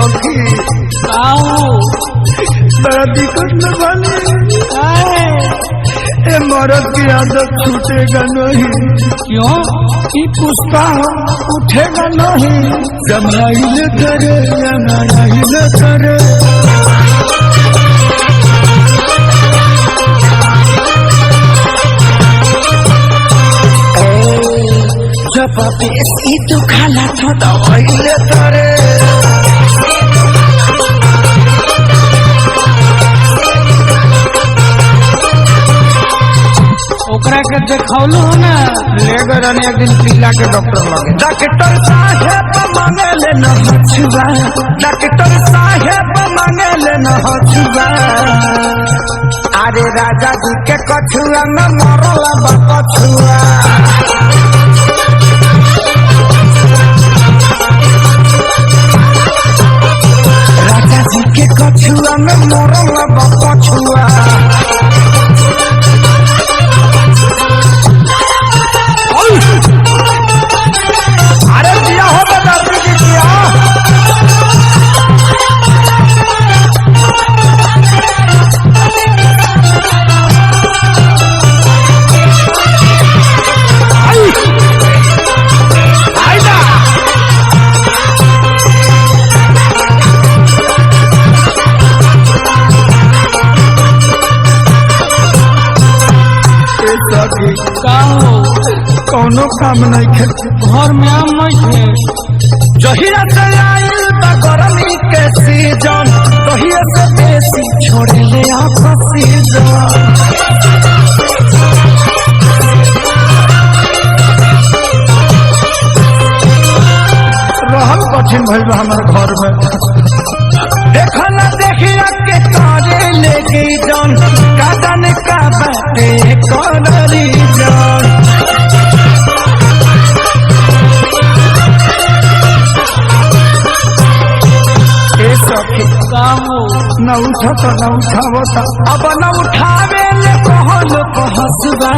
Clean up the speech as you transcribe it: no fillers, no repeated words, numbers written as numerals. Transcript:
सखी बड़ा दिक्कत में बने ए मर्द की आदत छूटेगा नहीं। क्यों? कि पुष्पा उठेगा नहीं जमाइल करे या नाराइल करे। जब बेसी तू खाला तो दवाइल करे। ओकरा के देखौलू ना ले गए रहने एक दिन पिल्ला के डॉक्टर लगे। डॉक्टर साहेब मांगे ले न हछुआ, डॉक्टर साहेब मांगे ले न हछुआ। अरे राजा जी के कछुआ में मरला बकछुआ। राजा जी के कछुआ में मरला बकछुआ। अरे दिया हो बदाती की दिया। कौनो काम नहीं खे घर में आम नहीं थे। जहिया से आइल बा गरमी के सीजन तहिया से बेसी छोड़े ले ऑक्सीजन। रहल कठिन भइल बा हमारे घर में। देखला देखिया के करे लेके जान का जाने का बाटे कररी जान। न उठता न उठावता अब न उठावे ले कहल कहसबा।